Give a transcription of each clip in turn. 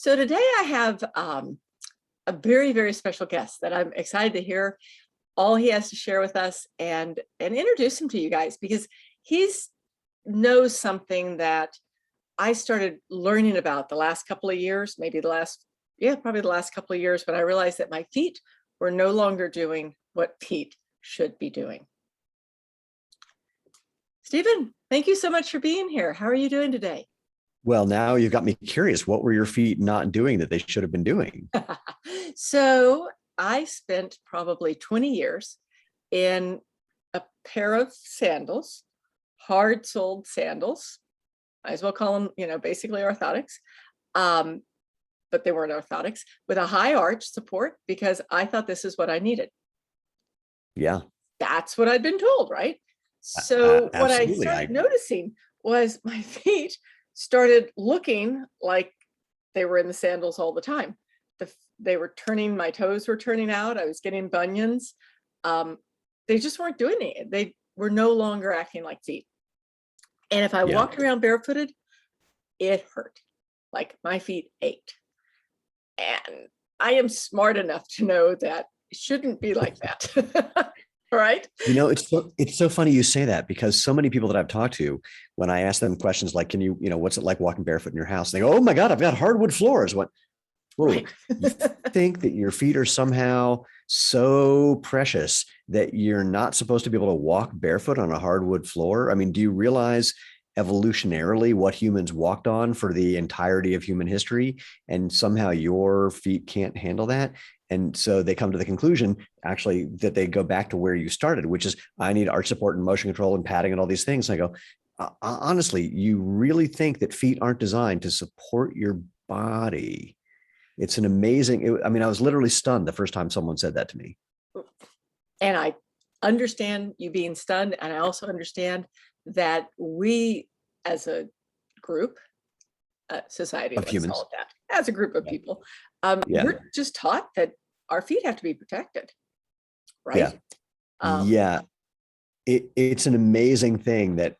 So today I have a very, very special guest that I'm excited to hear all he has to share with us and introduce him to you guys, because he's knows something that I started learning about the last couple of years, maybe probably the last couple of years, when I realized that my feet were no longer doing what feet should be doing. Stephen, thank you so much for being here. How are you doing today? Well, now you've got me curious. What were your feet not doing that they should have been doing? So I spent probably 20 years in a pair of sandals, hard-soled sandals. Might as well call them, basically orthotics. But they weren't orthotics, with a high arch support, because I thought this is what I needed. Yeah. That's what I'd been told, right? So what I Absolutely. started noticing was my feet started looking like they were in the sandals all the time. My toes were turning out. I was getting bunions. They just weren't doing it. They were no longer acting like feet. And if I walked around barefooted, it hurt. Like my feet ached. And I am smart enough to know that it shouldn't be like that. Right? It's so funny you say that, because so many people that I've talked to, when I ask them questions like, can you, what's it like walking barefoot in your house? They go, oh my God, I've got hardwood floors. What? Whoa, right. You think that your feet are somehow so precious that you're not supposed to be able to walk barefoot on a hardwood floor? I mean, do you realize evolutionarily what humans walked on for the entirety of human history, and somehow your feet can't handle that? And so they come to the conclusion, actually, that they go back to where you started, which is, I need arch support and motion control and padding and all these things. And I go, honestly, you really think that feet aren't designed to support your body? It's an amazing, I was literally stunned the first time someone said that to me. And I understand you being stunned. And I also understand that we, as a group, society, Of humans, call it that, as a group of people, yeah, we're just taught that our feet have to be protected, right? yeah. It's an amazing thing that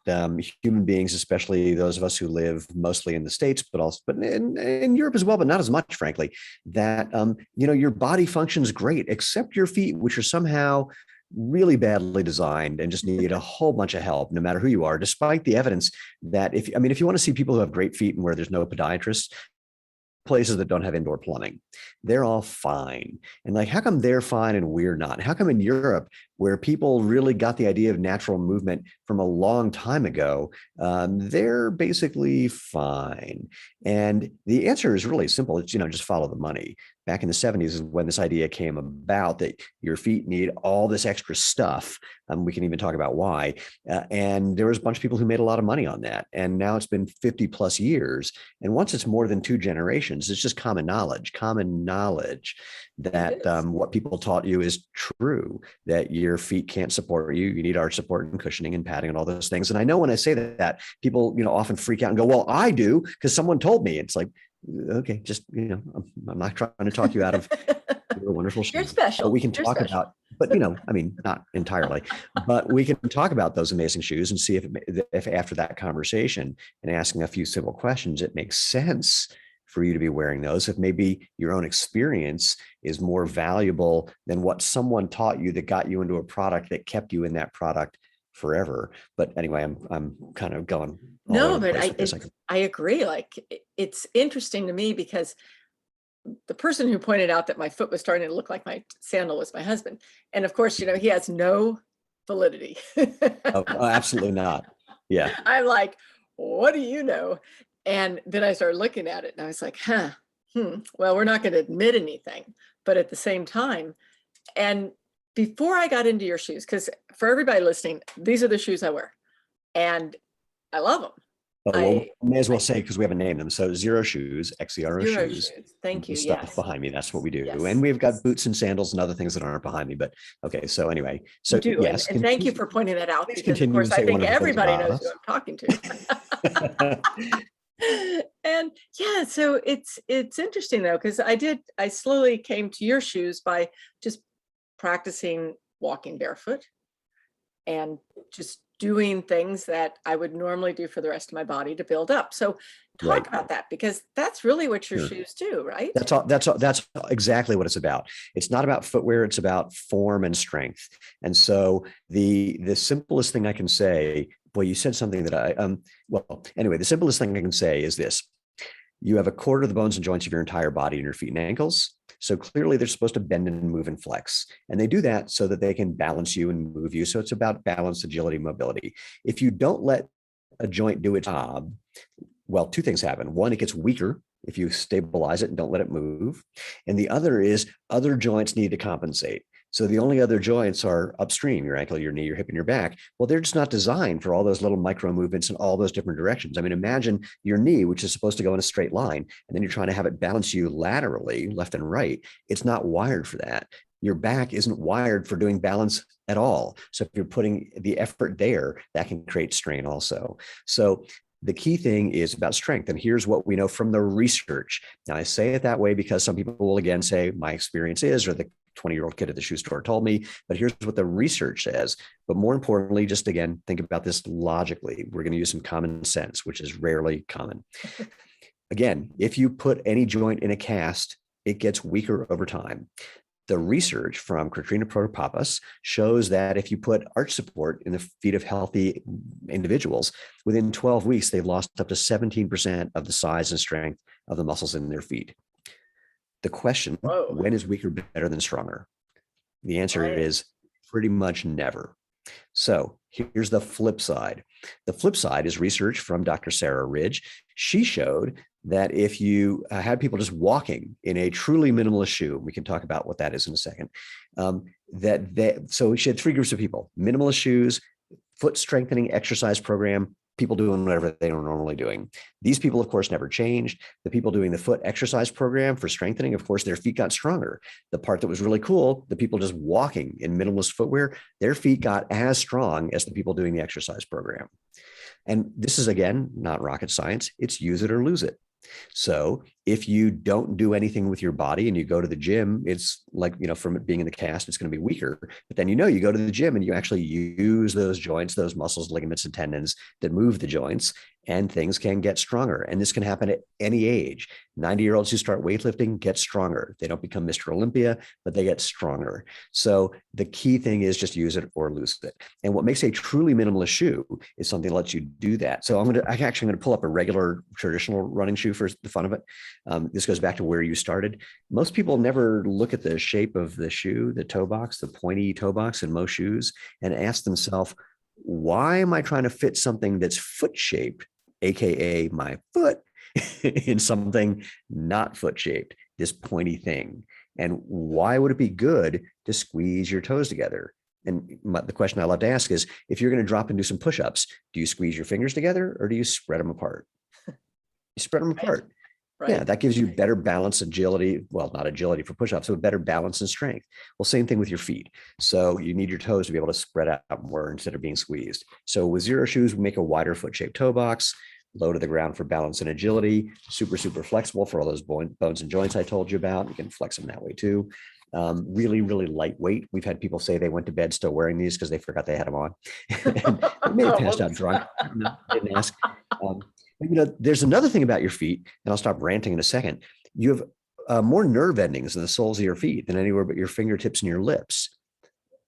human beings, especially those of us who live mostly in the States, but in Europe as well, but not as much, frankly, that your body functions great, except your feet, which are somehow really badly designed and just need a whole bunch of help, no matter who you are, despite the evidence that if you want to see people who have great feet and where there's no podiatrists, places that don't have indoor plumbing, they're all fine. And like, how come they're fine and we're not? How come in Europe, where people really got the idea of natural movement from a long time ago, they're basically fine? And the answer is really simple. It's, just follow the money. Back in the 70s is when this idea came about, that your feet need all this extra stuff. We can even talk about why. And there was a bunch of people who made a lot of money on that. And now it's been 50 plus years. And once it's more than two generations, it's just common knowledge that what people taught you is true, that your feet can't support you. You need arch support and cushioning and padding and all those things. And I know when I say that, people, often freak out and go, well, I do, because someone told me. It's like, okay, just, I'm not trying to talk you out of your wonderful shoes. You're special. But we can talk about, but not entirely, but we can talk about those amazing shoes and see if after that conversation and asking a few simple questions, it makes sense for you to be wearing those, if maybe your own experience is more valuable than what someone taught you that got you into a product that kept you in that product forever. But anyway, I'm kind of going all No, over the but place with this. I agree. Like, it's interesting to me, because the person who pointed out that my foot was starting to look like my sandal was my husband. And of course, he has no validity. Oh, absolutely not. Yeah. I'm like, what do you know? And then I started looking at it and I was like, well, we're not going to admit anything. But at the same time, and before I got into your shoes, because for everybody listening, these are the shoes I wear and I love them. Oh, well, we may as well say, because we haven't named them. So Xero Shoes, Xero Shoes. Thank you. Stuff Yes. behind me. That's what we do. Yes. And we've got boots and sandals and other things that aren't behind me. But okay. So anyway, so you do. Yes. And thank you for pointing that out, because of course I think everybody knows who I'm talking to. And yeah, so it's interesting though, because I slowly came to your shoes by just practicing walking barefoot. and just doing things that I would normally do for the rest of my body to build up. So talk Right. about that, because that's really what your Sure. shoes do, right? That's all. That's exactly what it's about. It's not about footwear. It's about form and strength. And so the simplest thing I can say, boy, you said something that well, anyway, the simplest thing I can say is this: you have a quarter of the bones and joints of your entire body in your feet and ankles. So clearly they're supposed to bend and move and flex. And they do that so that they can balance you and move you. So it's about balance, agility, mobility. If you don't let a joint do its job, well, two things happen. One, it gets weaker if you stabilize it and don't let it move. And the other is other joints need to compensate. So the only other joints are upstream, your ankle, your knee, your hip, and your back. Well, they're just not designed for all those little micro movements in all those different directions. I mean, imagine your knee, which is supposed to go in a straight line, and then you're trying to have it balance you laterally, left and right. It's not wired for that. Your back isn't wired for doing balance at all. So if you're putting the effort there, that can create strain also. So the key thing is about strength. And here's what we know from the research. Now, I say it that way because some people will again say, my experience is, or the 20-year-old kid at the shoe store told me, but here's what the research says. But more importantly, just again, think about this logically. We're going to use some common sense, which is rarely common. Again, if you put any joint in a cast, it gets weaker over time. The research from Katrina Protopapas shows that if you put arch support in the feet of healthy individuals, within 12 weeks, they've lost up to 17% of the size and strength of the muscles in their feet. The question, Whoa. when is weaker better than stronger? The answer Right. is pretty much never. So here's the flip side. The flip side is research from Dr. Sarah Ridge. She showed that if you had people just walking in a truly minimalist shoe, we can talk about what that is in a second, so she had three groups of people: minimalist shoes, foot strengthening exercise program, people doing whatever they were normally doing. These people, of course, never changed. The people doing the foot exercise program for strengthening, of course, their feet got stronger. The part that was really cool, the people just walking in minimalist footwear, their feet got as strong as the people doing the exercise program. And this is, again, not rocket science. It's use it or lose it. So if you don't do anything with your body and you go to the gym, it's like, from it being in the cast, it's going to be weaker. But then, you go to the gym and you actually use those joints, those muscles, ligaments, and tendons that move the joints, and things can get stronger. And this can happen at any age. 90-year-olds who start weightlifting get stronger. They don't become Mr. Olympia, but they get stronger. So the key thing is just use it or lose it. And what makes a truly minimalist shoe is something that lets you do that. So I'm actually going to pull up a regular traditional running shoe for the fun of it. This goes back to where you started. Most people never look at the shape of the shoe, the toe box, the pointy toe box in most shoes, and ask themselves, why am I trying to fit something that's foot shaped, AKA my foot, in something not foot shaped, this pointy thing? And why would it be good to squeeze your toes together? And the question I love to ask is, if you're going to drop and do some push-ups, do you squeeze your fingers together or do you spread them apart? You spread them apart. Right. Yeah, that gives you better balance, agility. Well, not agility for push-ups, but better balance and strength. Well, same thing with your feet. So you need your toes to be able to spread out more instead of being squeezed. So with Xero Shoes, we make a wider foot-shaped toe box, low to the ground for balance and agility, super, super flexible for all those bones and joints I told you about. You can flex them that way too. Really, really lightweight. We've had people say they went to bed still wearing these because they forgot they had them on. They may have passed out drunk. Didn't ask. There's another thing about your feet, and I'll stop ranting in a second. You have more nerve endings in the soles of your feet than anywhere but your fingertips and your lips.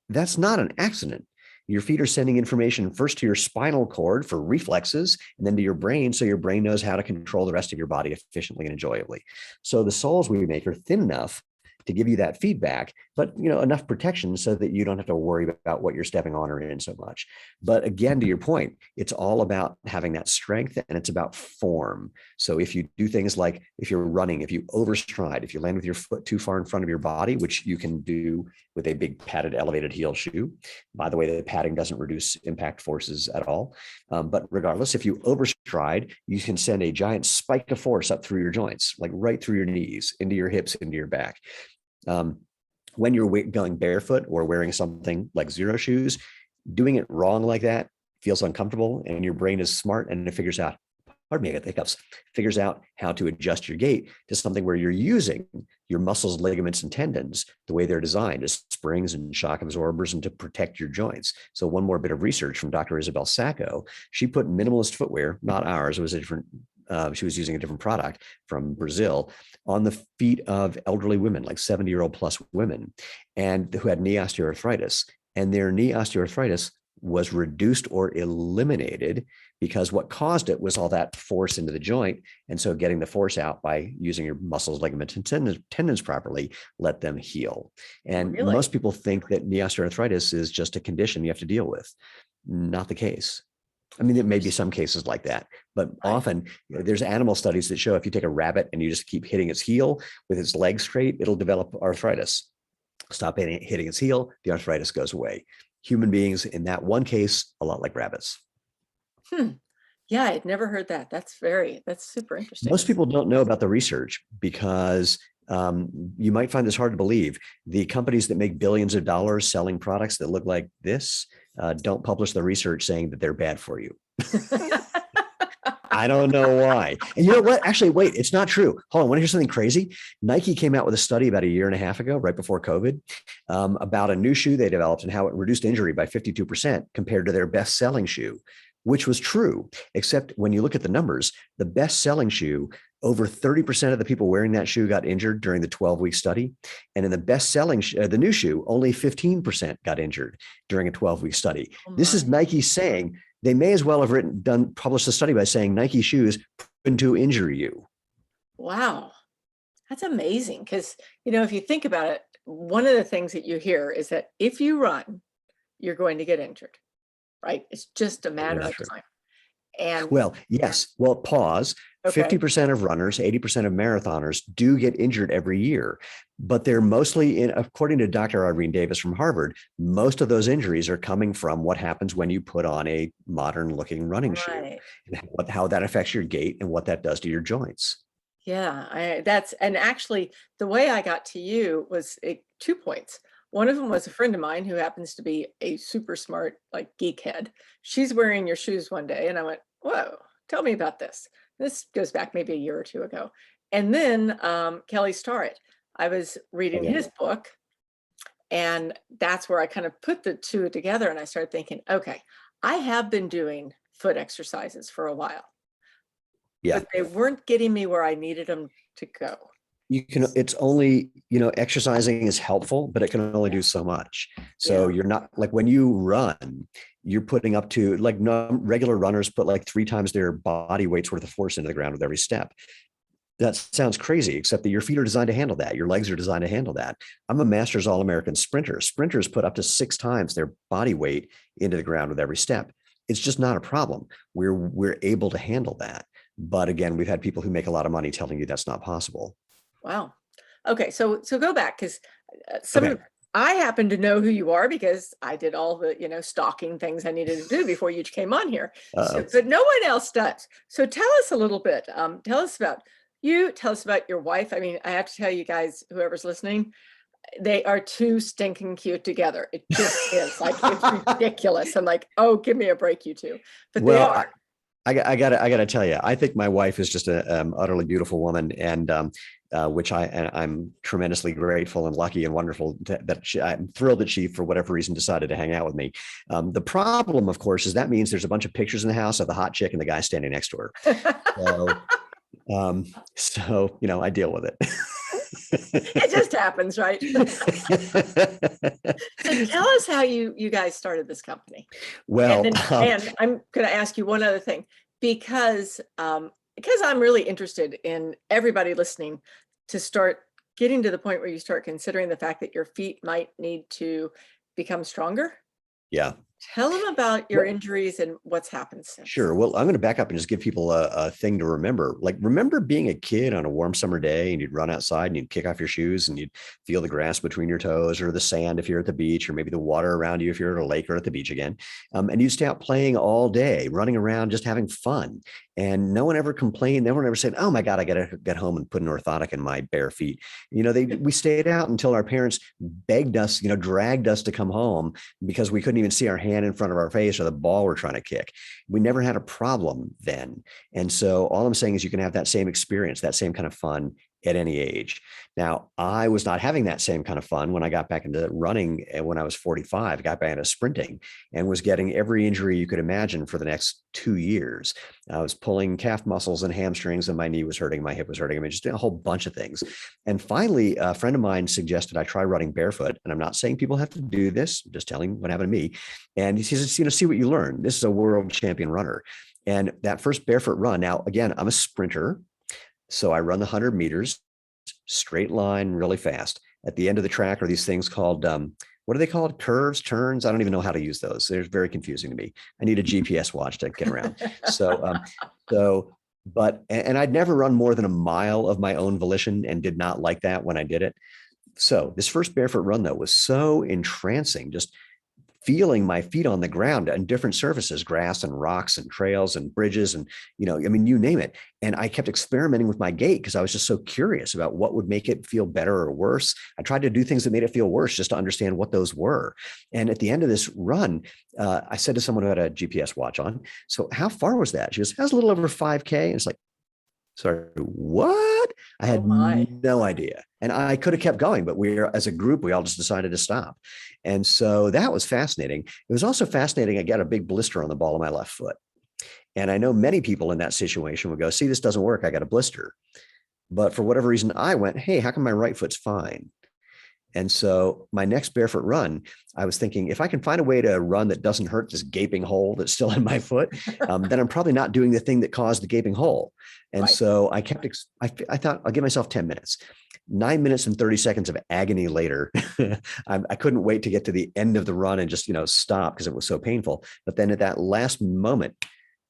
That's not an accident. Your feet are sending information first to your spinal cord for reflexes, and then to your brain, so your brain knows how to control the rest of your body efficiently and enjoyably. So the soles we make are thin enough to give you that feedback, but enough protection so that you don't have to worry about what you're stepping on or in so much. But again, to your point, it's all about having that strength, and it's about form. So if you do things like, if you're running, if you overstride, if you land with your foot too far in front of your body, which you can do with a big padded elevated heel shoe. By the way, the padding doesn't reduce impact forces at all. But regardless, if you overstride, you can send a giant spike of force up through your joints, like right through your knees, into your hips, into your back. When you're going barefoot or wearing something like Xero Shoes, doing it wrong like that feels uncomfortable, and your brain is smart and it figures out, pardon me, I got the hiccups, figures out how to adjust your gait to something where you're using your muscles, ligaments, and tendons the way they're designed as springs and shock absorbers and to protect your joints. So one more bit of research from Dr. Isabel Sacco, she put minimalist footwear, not ours, it was a different, she was using a different product from Brazil, on the feet of elderly women, like 70-year-old plus women, and who had knee osteoarthritis. And their knee osteoarthritis was reduced or eliminated because what caused it was all that force into the joint. And so getting the force out by using your muscles, ligaments, and tendons properly, let them heal. And Really? most people think that knee osteoarthritis is just a condition you have to deal with. Not the case. I mean, there may be some cases like that, but often there's animal studies that show if you take a rabbit and you just keep hitting its heel with its leg straight, it'll develop arthritis. Stop hitting its heel, the arthritis goes away. Human beings, in that one case, a lot like rabbits. Yeah, I'd never heard that. That's super interesting. Most people don't know about the research because you might find this hard to believe. The companies that make billions of dollars selling products that look like this don't publish the research saying that they're bad for you. I don't know why. And you know what? Actually, wait, it's not true. Hold on. Want to hear something crazy? Nike came out with a study about a year and a half ago, right before COVID, about a new shoe they developed and how it reduced injury by 52% compared to their best-selling shoe, which was true, except when you look at the numbers, the best-selling shoe, over 30% of the people wearing that shoe got injured during the 12-week study. And in the best-selling, the new shoe, only 15% got injured during a 12-week study. This is Nike saying they may as well have published a study by saying Nike shoes proven to injure you. Wow. That's amazing. Because, if you think about it, one of the things that you hear is that if you run, you're going to get injured, right? It's just a matter of time. And well, yes. Well, pause. Okay. 50% of runners, 80% of marathoners do get injured every year, but they're mostly according to Dr. Irene Davis from Harvard, most of those injuries are coming from what happens when you put on a modern looking running shoe and how that affects your gait and what that does to your joints. Yeah, and actually the way I got to you was 2 points. One of them was a friend of mine who happens to be a super smart, like geek head. She's wearing your shoes one day and I went, whoa, tell me about this. This goes back maybe a year or two ago. And then Kelly Starrett, I was reading his book and that's where I kind of put the two together and I started thinking, okay, I have been doing foot exercises for a while. Yeah. But they weren't getting me where I needed them to go. It's only, exercising is helpful, but it can only do so much. So you're not like when you run, you're putting up to like regular runners put like 3 times their body weight's worth of force into the ground with every step. That sounds crazy, except that your feet are designed to handle that. Your legs are designed to handle that. I'm a Masters All-American sprinter. Sprinters put up to 6 times their body weight into the ground with every step. It's just not a problem. We're able to handle that. But again, we've had people who make a lot of money telling you that's not possible. Wow. Okay. So go back because I happen to know who you are because I did all the, stalking things I needed to do before you came on here. But no one else does. So tell us a little bit. Tell us about you. Tell us about your wife. I mean, I have to tell you guys, whoever's listening, they are too stinking cute together. It just is like, it's ridiculous. I'm like, oh, give me a break, you two. But they are. I gotta tell you, I think my wife is just an utterly beautiful woman, and which I'm tremendously grateful and lucky and wonderful I'm thrilled that she, for whatever reason, decided to hang out with me. The problem, of course, is that means there's a bunch of pictures in the house of the hot chick and the guy standing next to her. So I deal with it. It just happens, right? So tell us how you guys started this company. Well, and I'm going to ask you one other thing because I'm really interested in everybody listening to start getting to the point where you start considering the fact that your feet might need to become stronger. Yeah. Tell them about your injuries and what's happened since. Sure. Well, I'm going to back up and just give people a thing to remember. Like, remember being a kid on a warm summer day and you'd run outside and you'd kick off your shoes and you'd feel the grass between your toes or the sand if you're at the beach, or maybe the water around you if you're at a lake or at the beach again. And you'd stay out playing all day, running around, just having fun. And no one ever complained. No one ever said, oh my God, I got to get home and put an orthotic in my bare feet. We stayed out until our parents begged us, dragged us to come home because we couldn't even see our hands hand in front of our face or the ball we're trying to kick. We never had a problem then. And so all I'm saying is you can have that same experience, that same kind of fun at any age. Now, I was not having that same kind of fun when I got back into running when I was 45, got back into sprinting and was getting every injury you could imagine for the next 2 years. I was pulling calf muscles and hamstrings, and my knee was hurting, my hip was hurting. I mean, just a whole bunch of things. And finally, a friend of mine suggested I try running barefoot. And I'm not saying people have to do this, I'm just telling what happened to me. And he says, see what you learn. This is a world champion runner. And that first barefoot run, now, again, I'm a sprinter. So I run the 100 meters, straight line, really fast. At the end of the track are these things called, what are they called? Curves, turns? I don't even know how to use those. They're very confusing to me. I need a GPS watch to get around. And I'd never run more than a mile of my own volition and did not like that when I did it. So this first barefoot run, though, was so entrancing, just feeling my feet on the ground and different surfaces, grass and rocks and trails and bridges and, I mean, you name it. And I kept experimenting with my gait because I was just so curious about what would make it feel better or worse. I tried to do things that made it feel worse just to understand what those were. And at the end of this run, I said to someone who had a GPS watch on, so how far was that? She goes, that was a little over 5K. And it's like, sorry, what? I had no idea. And I could have kept going, but as a group, we all just decided to stop. And so that was fascinating. It was also fascinating. I got a big blister on the ball of my left foot. And I know many people in that situation would go, see, this doesn't work. I got a blister. But for whatever reason, I went, hey, how come my right foot's fine? And so my next barefoot run, I was thinking, if I can find a way to run that doesn't hurt this gaping hole that's still in my foot, then I'm probably not doing the thing that caused the gaping hole. And so I thought I'll give myself 10 minutes. 9 minutes and 30 seconds of agony later, I couldn't wait to get to the end of the run and just, stop because it was so painful. But then at that last moment,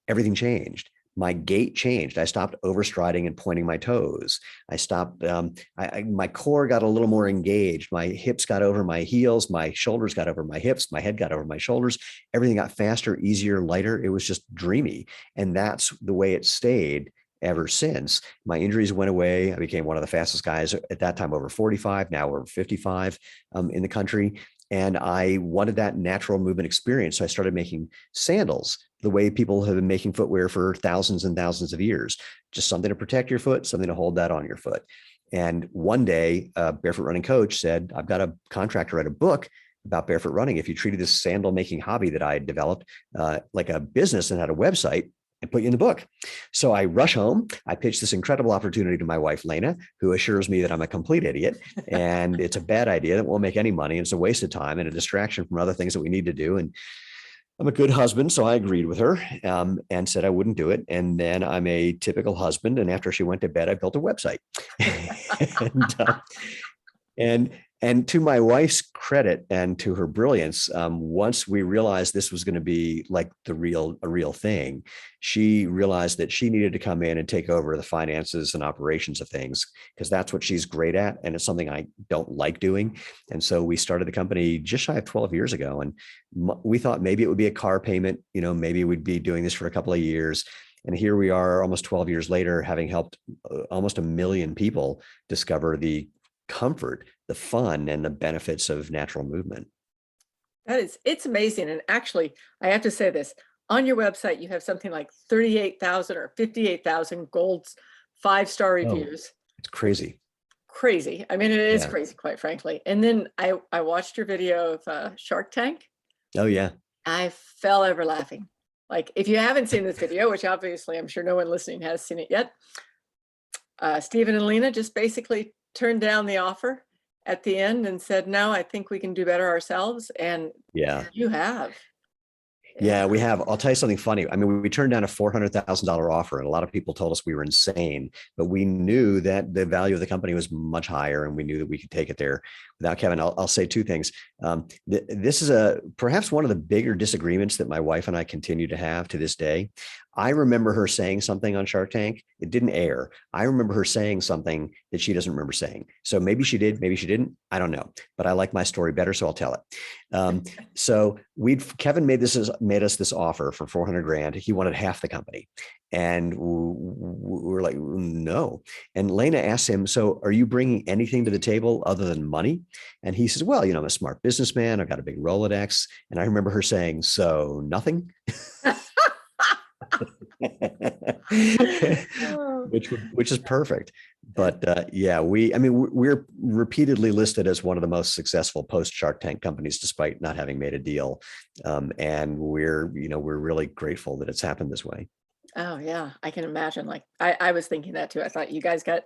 everything changed. My gait changed. I stopped overstriding and pointing my toes. I stopped, my core got a little more engaged. My hips got over my heels. My shoulders got over my hips. My head got over my shoulders. Everything got faster, easier, lighter. It was just dreamy. And that's the way it stayed ever since. My injuries went away. I became one of the fastest guys at that time, over 45, now over 55 in the country. And I wanted that natural movement experience. So I started making sandals the way people have been making footwear for thousands and thousands of years, just something to protect your foot, something to hold that on your foot. And one day, a barefoot running coach said, I've got a contract to write a book about barefoot running. If you treated this sandal making hobby that I had developed like a business and had a website, and put you in the book. So I rush home. I pitch this incredible opportunity to my wife, Lena, who assures me that I'm a complete idiot and it's a bad idea that won't make any money. And it's a waste of time and a distraction from other things that we need to do. And I'm a good husband. So I agreed with her and said I wouldn't do it. And then I'm a typical husband. And after she went to bed, I built a website. And to my wife's credit and to her brilliance, once we realized this was going to be like a real thing, she realized that she needed to come in and take over the finances and operations of things because that's what she's great at. And it's something I don't like doing. And so we started the company just shy of 12 years ago. And we thought maybe it would be a car payment, maybe we'd be doing this for a couple of years. And here we are almost 12 years later, having helped almost 1 million people discover the comfort, the fun, and the benefits of natural movement. It's amazing. And actually, I have to say this, on your website, you have something like 38,000 or 58,000 gold 5-star reviews. It's crazy. Crazy. I mean, it is crazy, quite frankly. And then I watched your video of Shark Tank. Oh, yeah. I fell over laughing. Like, if you haven't seen this video, which obviously I'm sure no one listening has seen it yet, Steven and Lena just basically turned down the offer at the end and said, no, I think we can do better ourselves. And you have. Yeah, we have. I'll tell you something funny. I mean, we turned down a $400,000 offer and a lot of people told us we were insane, but we knew that the value of the company was much higher and we knew that we could take it there without Kevin. I'll say two things. This is perhaps one of the bigger disagreements that my wife and I continue to have to this day. I remember her saying something on Shark Tank. It didn't air. I remember her saying something that she doesn't remember saying. So maybe she did, maybe she didn't. I don't know, but I like my story better, so I'll tell it. So Kevin made us this offer for 400 grand. He wanted half the company. And we were like, like, no. And Lena asked him, so are you bringing anything to the table other than money? And he says, well, I'm a smart businessman. I've got a big Rolodex. And I remember her saying, so nothing. Oh, which is perfect. But we're repeatedly listed as one of the most successful post Shark Tank companies, despite not having made a deal. And we're really grateful that it's happened this way. oh yeah, I can imagine. Like I was thinking that too. I thought you guys got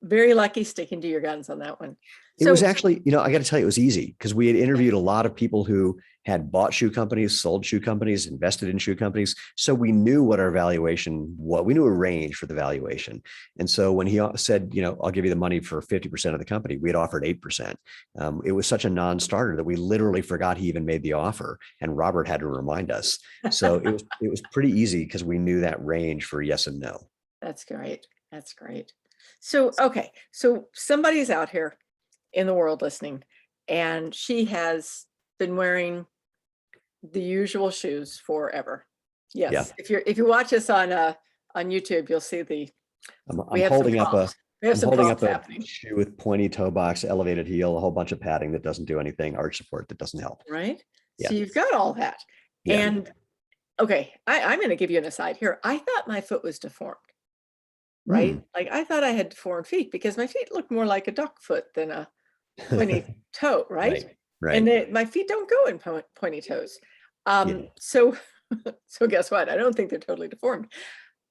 very lucky sticking to your guns on that one. It was So actually, I got to tell you, it was easy because we had interviewed a lot of people who had bought shoe companies, sold shoe companies, invested in shoe companies. So we knew what our valuation, we knew a range for the valuation. And so when he said, I'll give you the money for 50% of the company, we had offered 8%. It was such a non-starter that we literally forgot he even made the offer. And Robert had to remind us. So it was pretty easy because we knew that range for yes and no. that's great. That's great. So, okay. So somebody's out here in the world listening, and she has been wearing the usual shoes forever. Yes. Yeah. If you watch us on YouTube, you'll see I'm we have holding some up props. We have I'm some holding props up a happening. shoe with pointy toe box, elevated heel, a whole bunch of padding that doesn't do anything, arch support that doesn't help. Right. Yeah. So you've got all that. Yeah. And okay, I'm going to give you an aside here. I thought my foot was deformed. Right. Like I thought I had deformed feet because my feet look more like a duck foot than a pointy toe, right? Right. And my feet don't go in pointy toes. Yeah. So guess what? I don't think they're totally deformed.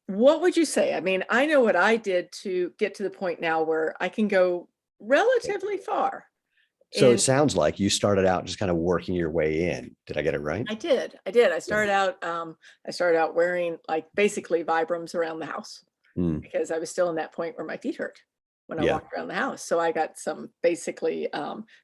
What would you say? I mean, I know what I did to get to the point now where I can go relatively far. So it And sounds like you started out just kind of working your way in. Did I get it right? I did. I started out wearing like basically Vibrams around the house because I was still in that point where my feet hurt when I walked around the house. So I got some basically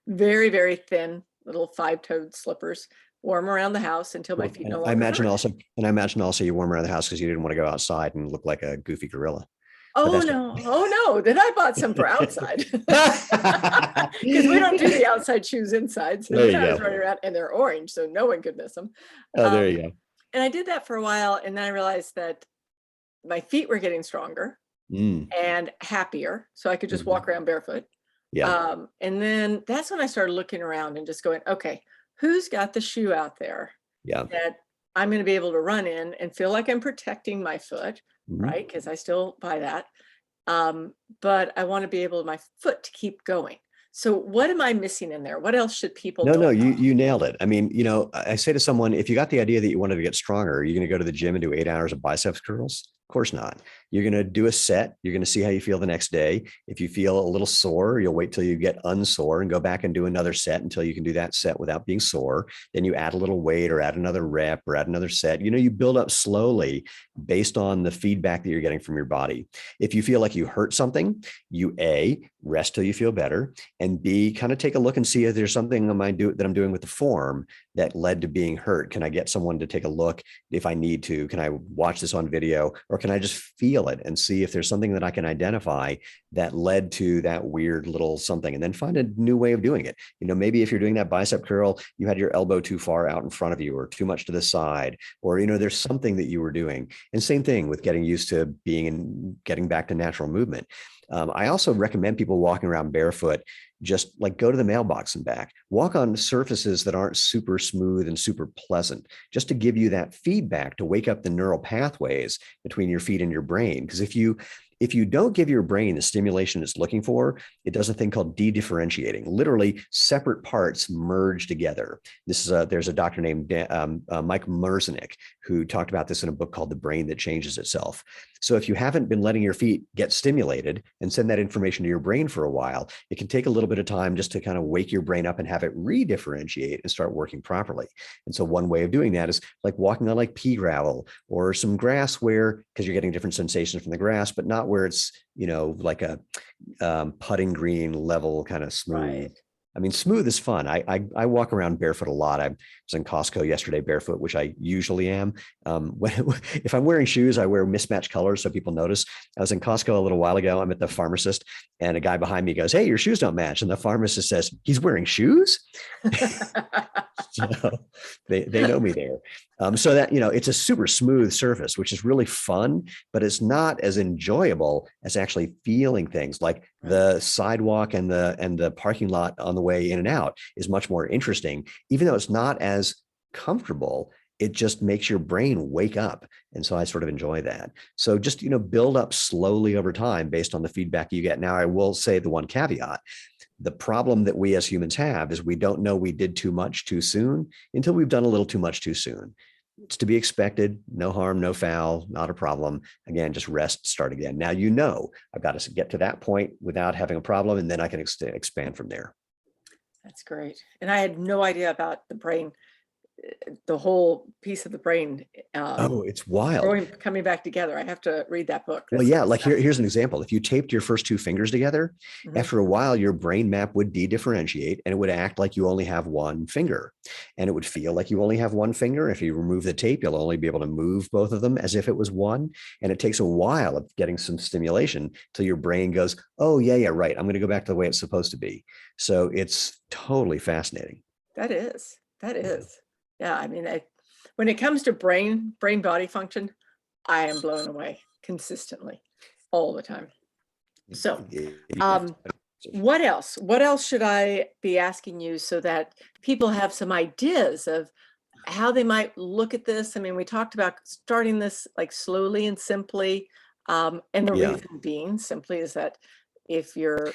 very, very thin little 5-toed slippers, wore them around the house until my feet no longer I imagine hurt. also you wore them around the house because you didn't want to go outside and look like a goofy gorilla. Oh no. Then I bought some for outside. Because we don't do the outside shoes inside. So There you I was go. running around and they're orange, so no one could miss them. Oh, there you go. And I did that for a while, and then I realized that my feet were getting stronger and happier. So I could just walk around barefoot. Yeah. And then that's when I started looking around and just going, okay, who's got the shoe out there that I'm going to be able to run in and feel like I'm protecting my foot, right? Because I still buy that. But I want to be able my foot to keep going. So what am I missing in there? What else should people know? No, you nailed it. I mean, I say to someone, if you got the idea that you wanted to get stronger, are you going to go to the gym and do 8 hours of biceps curls? Of course not. You're going to do a set. You're going to see how you feel the next day. If you feel a little sore, you'll wait till you get unsore and go back and do another set until you can do that set without being sore. Then you add a little weight or add another rep or add another set. You build up slowly based on the feedback that you're getting from your body. If you feel like you hurt something, you A, rest till you feel better, and B, kind of take a look and see if there's something that I'm doing with the form that led to being hurt. Can I get someone to take a look if I need to? Can I watch this on video, or can I just feel it and see if there's something that I can identify that led to that weird little something, and then find a new way of doing it? Maybe if you're doing that bicep curl, you had your elbow too far out in front of you or too much to the side, or, there's something that you were doing. And same thing with getting used to getting back to natural movement. I also recommend people walking around barefoot, just like go to the mailbox and back, walk on surfaces that aren't super smooth and super pleasant, just to give you that feedback to wake up the neural pathways between your feet and your brain. Because if you don't give your brain the stimulation it's looking for, it does a thing called de-differentiating. Literally, separate parts merge together. There's a doctor named Mike Merzenich who talked about this in a book called The Brain That Changes Itself. So if you haven't been letting your feet get stimulated and send that information to your brain for a while, it can take a little bit of time just to kind of wake your brain up and have it re-differentiate and start working properly. And so one way of doing that is like walking on like pea gravel or some grass because you're getting different sensations from the grass, but not where it's, like a putting green level kind of smooth. Right. I mean, smooth is fun. I walk around barefoot a lot. I was in Costco yesterday barefoot, which I usually am. If I'm wearing shoes, I wear mismatched colors so people notice. I was in Costco a little while ago. I'm at the pharmacist, and a guy behind me goes, "Hey, your shoes don't match." And the pharmacist says, "He's wearing shoes?" So they know me there. So that, it's a super smooth surface, which is really fun, but it's not as enjoyable as actually feeling things like the sidewalk and the parking lot on the way in and out is much more interesting, even though it's not as comfortable. It just makes your brain wake up. And so I sort of enjoy that. So just, build up slowly over time based on the feedback you get. Now, I will say the one caveat. The problem that we as humans have is we don't know we did too much too soon until we've done a little too much too soon. It's to be expected. No harm, no foul, not a problem. Again, just rest, start again. Now, I've got to get to that point without having a problem, and then I can expand from there. That's great. And I had no idea about the brain, the whole piece of the brain. Oh, it's wild. Coming back together. I have to read that book. Well, yeah, like here's an example. If you taped your first two fingers together, after a while, your brain map would de-differentiate and it would act like you only have one finger. And it would feel like you only have one finger. If you remove the tape, you'll only be able to move both of them as if it was one. And it takes a while of getting some stimulation till your brain goes, oh, yeah, right. I'm going to go back to the way it's supposed to be. So it's totally fascinating. That is. Yeah, I mean, when it comes to brain body function, I am blown away consistently all the time. So what else should I be asking you so that people have some ideas of how they might look at this? I mean, we talked about starting this like slowly and simply, and the reason being simply is that if your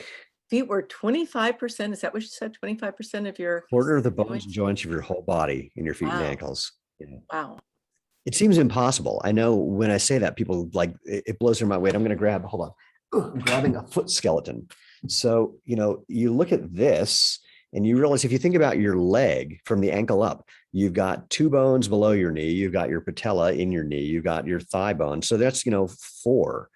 feet were 25%, is that what you said? 25% of your quarter of the bones and joints of your whole body in your feet and ankles. Wow. It seems impossible. I know when I say that, people like it blows their mind. Wait, I'm going to grab, hold on. I'm grabbing a foot skeleton. So, you look at this and you realize if you think about your leg from the ankle up, you've got two bones below your knee. You've got your patella in your knee. You've got your thigh bone. So that's, four.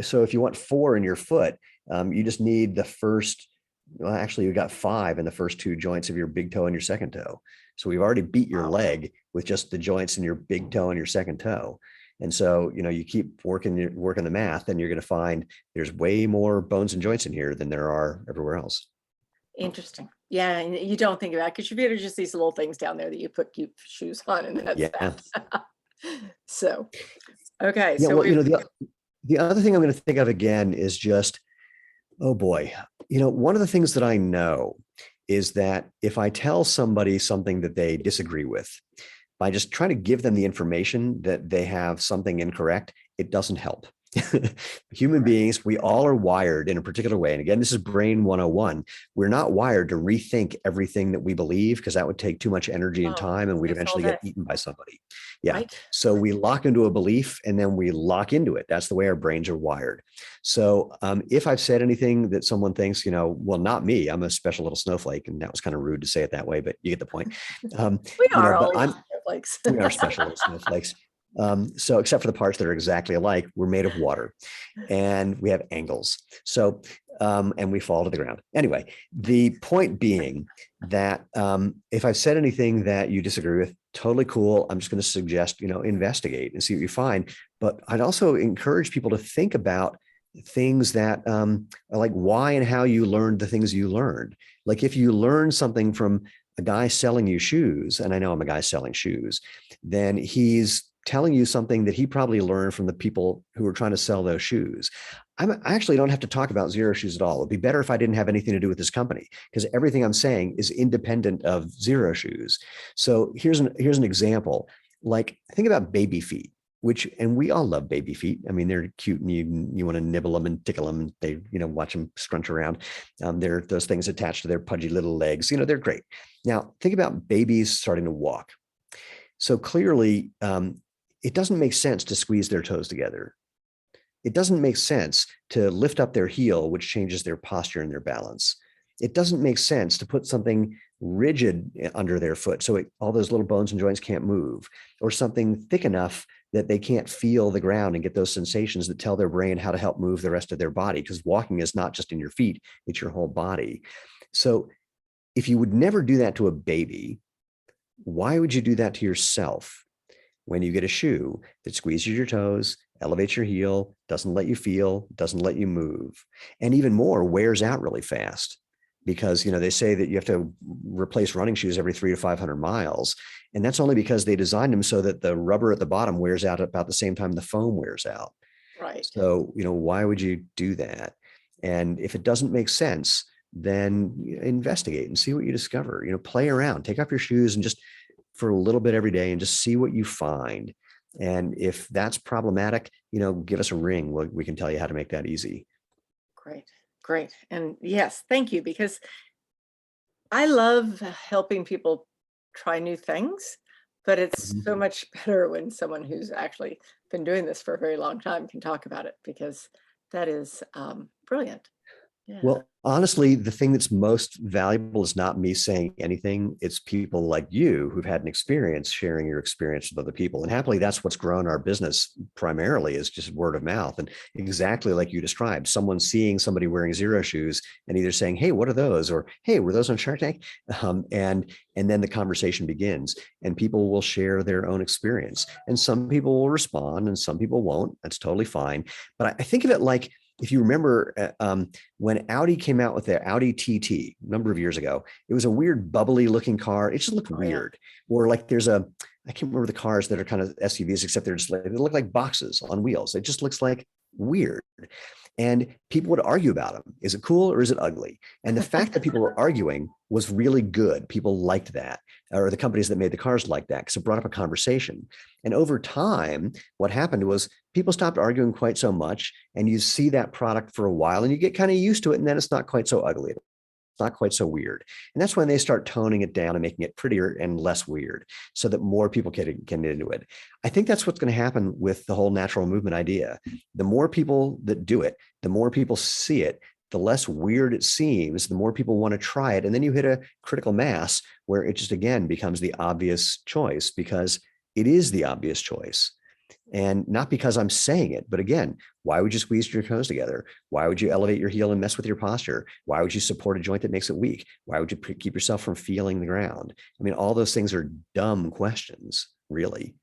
So if you want four in your foot, you just need the first, well, actually you've got five in the first two joints of your big toe and your second toe. So we've already beat your leg with just the joints in your big toe and your second toe. And so, you keep working the math and you're going to find there's way more bones and joints in here than there are everywhere else. Interesting. Yeah. And you don't think about it because your feet are just these little things down there that you put cute shoes on and that's that. So, okay. Yeah, so well, the other thing I'm going to think of again is just, oh boy, one of the things that I know is that if I tell somebody something that they disagree with, by just trying to give them the information that they have something incorrect, it doesn't help. Human beings, we all are wired in a particular way. And again, this is brain 101. We're not wired to rethink everything that we believe because that would take too much energy and time and we'd eventually get eaten by somebody. Yeah. Right. So we lock into a belief and then we lock into it. That's the way our brains are wired. So if I've said anything that someone thinks, well, not me, I'm a special little snowflake. And that was kind of rude to say it that way, but you get the point. We are all snowflakes. We are special little snowflakes. So except for the parts that are exactly alike, we're made of water and we have angles. So, and we fall to the ground. Anyway, the point being that if I've said anything that you disagree with, totally cool. I'm just going to suggest, investigate and see what you find. But I'd also encourage people to think about things that are like why and how you learned the things you learned. Like if you learn something from a guy selling you shoes, and I know I'm a guy selling shoes, then he's telling you something that he probably learned from the people who were trying to sell those shoes. I actually don't have to talk about Xero Shoes at all. It'd be better if I didn't have anything to do with this company because everything I'm saying is independent of Xero Shoes. So here's an example. Like think about baby feet, and we all love baby feet. I mean, they're cute and you want to nibble them and tickle them and they, watch them scrunch around. There are those things attached to their pudgy little legs. They're great. Now think about babies starting to walk. So clearly, it doesn't make sense to squeeze their toes together. It doesn't make sense to lift up their heel, which changes their posture and their balance. It doesn't make sense to put something rigid under their foot so all those little bones and joints can't move, or something thick enough that they can't feel the ground and get those sensations that tell their brain how to help move the rest of their body, because walking is not just in your feet, it's your whole body. So if you would never do that to a baby, why would you do that to yourself? When you get a shoe that squeezes your toes, elevates your heel, doesn't let you feel, doesn't let you move, and even more, wears out really fast because, you know, they say that you have to replace running shoes every 300 to 500 miles. And that's only because they designed them so that the rubber at the bottom wears out about the same time the foam wears out. Right. So, you know, why would you do that? And if it doesn't make sense, then investigate and see what you discover. You know, play around, take off your shoes and just for a little bit every day and just see what you find. And if that's problematic, you know, give us a ring. We can tell you how to make that easy. Great. Great. And yes, thank you, because I love helping people try new things, but it's so Mhm. much better when someone who's actually been doing this for a very long time can talk about it, because that is brilliant. Yeah. Well, honestly, the thing that's most valuable is not me saying anything. It's people like you who've had an experience sharing your experience with other people. And happily, that's what's grown our business primarily, is just word of mouth. And exactly like you described, someone seeing somebody wearing Xero shoes and either saying, "Hey, what are those?" or "Hey, were those on Shark Tank?" And then the conversation begins, and people will share their own experience. And some people will respond, and some people won't. That's totally fine. But I think of it like, if you remember, when Audi came out with the Audi TT a number of years ago, it was a weird bubbly looking car. It just looked Oh, yeah. weird. Or like I can't remember the cars that are kind of SUVs, except they're just like, they look like boxes on wheels. It just looks like weird. And people would argue about them. Is it cool or is it ugly? And the fact that people were arguing was really good. People liked that, or the companies that made the cars liked that, because it brought up a conversation. And over time, what happened was people stopped arguing quite so much, and you see that product for a while and you get kind of used to it. And then it's not quite so ugly. It's not quite so weird. And that's when they start toning it down and making it prettier and less weird so that more people can get into it. I think that's what's going to happen with the whole natural movement idea. The more people that do it, the more people see it, the less weird it seems, the more people want to try it. And then you hit a critical mass where it just, again, becomes the obvious choice, because it is the obvious choice. And not because I'm saying it, but again, why would you squeeze your toes together? Why would you elevate your heel and mess with your posture? Why would you support a joint that makes it weak? Why would you keep yourself from feeling the ground? I mean, all those things are dumb questions, really.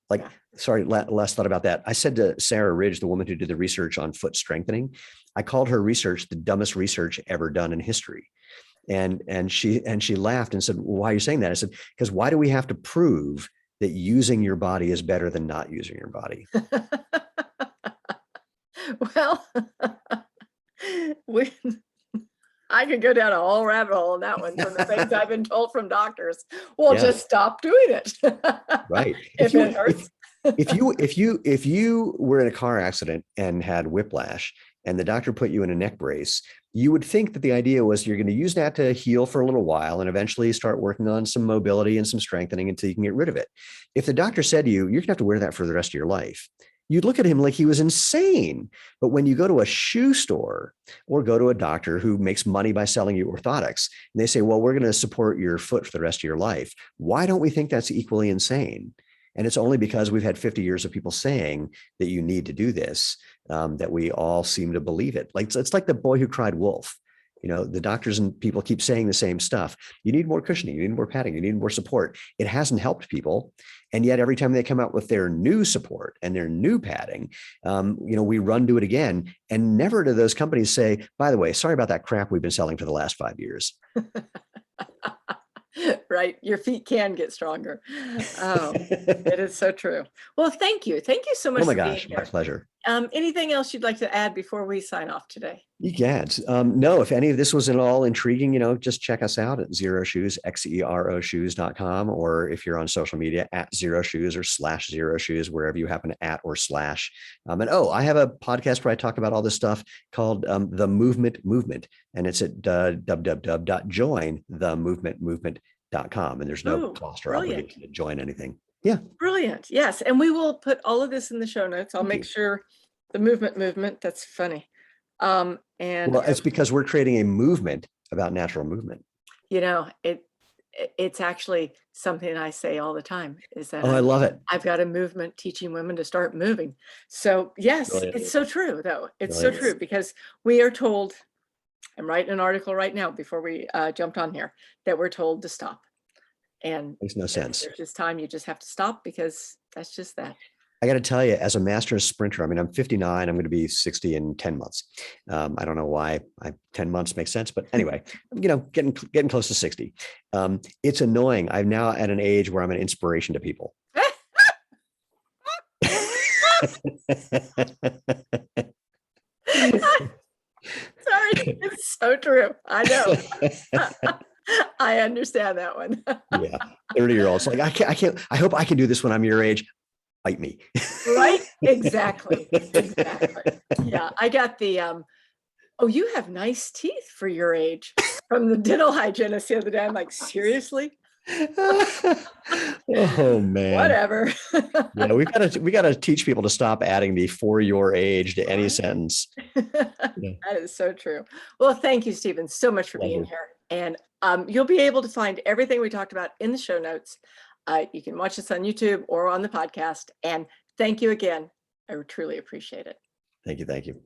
Like, Yeah. sorry, last thought about that. I said to Sarah Ridge, the woman who did the research on foot strengthening, I called her research the dumbest research ever done in history. And she laughed and said, "Well, why are you saying that?" I said, "Because why do we have to prove that using your body is better than not using your body?" Well, we I could go down a whole rabbit hole on that one, from the things I've been told from doctors. Well, Yeah, just stop doing it. right. If If you it hurts. if you were in a car accident and had whiplash and the doctor put you in a neck brace, you would think that the idea was you're going to use that to heal for a little while and eventually start working on some mobility and some strengthening until you can get rid of it. If the doctor said to you, "You're going to have to wear that for the rest of your life," you'd look at him like he was insane. But when you go to a shoe store or go to a doctor who makes money by selling you orthotics, and they say, "Well, we're going to support your foot for the rest of your life," why don't we think that's equally insane? And it's only because we've had 50 years of people saying that you need to do this, that we all seem to believe it. Like, it's like the boy who cried wolf. You know, the doctors and people keep saying the same stuff. You need more cushioning, you need more padding, you need more support. It hasn't helped people. And yet every time they come out with their new support and their new padding, you know, we run to it again. And never do those companies say, "By the way, sorry about that crap we've been selling for the last 5 years." Right, your feet can get stronger. Oh, it is so true. Well, thank you. Thank you so much Oh my for being gosh, my here. pleasure. Anything else you'd like to add before we sign off today? You can't. No, if any of this was at all intriguing, you know, just check us out at Xero Shoes, Xero Shoes.com, or if you're on social media at Xero Shoes or /Xero Shoes, wherever you happen to at or slash. And oh, I have a podcast where I talk about all this stuff called The Movement, and it's at www.jointhemovementmovement.com. And there's no Oh, cost or brilliant. obligation to join anything. Yeah, Brilliant. Yes. And we will put all of this in the show notes. I'll thank make you. sure the movement, that's funny. And Well, it's because we're creating a movement about natural movement. you know, it's actually something I say all the time, is that Oh, I love it. I've got a movement teaching women to start moving. So yes, Brilliant. it's so true though. It's so Brilliant. true, because we are told, I'm writing an article right now before we jumped on here, that we're told to stop. And Makes no sense. there's just time you just have to stop, because that's just that. I got to tell you, as a master sprinter, I mean, I'm 59, I'm going to be 60 in 10 months. I don't know why 10 months makes sense, but anyway, getting close to 60. It's annoying. I'm now at an age where I'm an inspiration to people. Sorry, it's so true. I know. I understand that one. Yeah, 30-year-olds like I hope I can do this when I'm your age. Bite me. Right? Exactly. Yeah, I got the oh, you have nice teeth for your age from the dental hygienist the other day. I'm like, seriously? Oh man. Whatever. Yeah, we gotta teach people to stop adding the "for your age" to any Right? sentence. Yeah, That is so true. Well, thank you, Stephen, so much for being pleasure. here. And you'll be able to find everything we talked about in the show notes. You can watch this on YouTube or on the podcast. And thank you again. I truly appreciate it. Thank you. Thank you.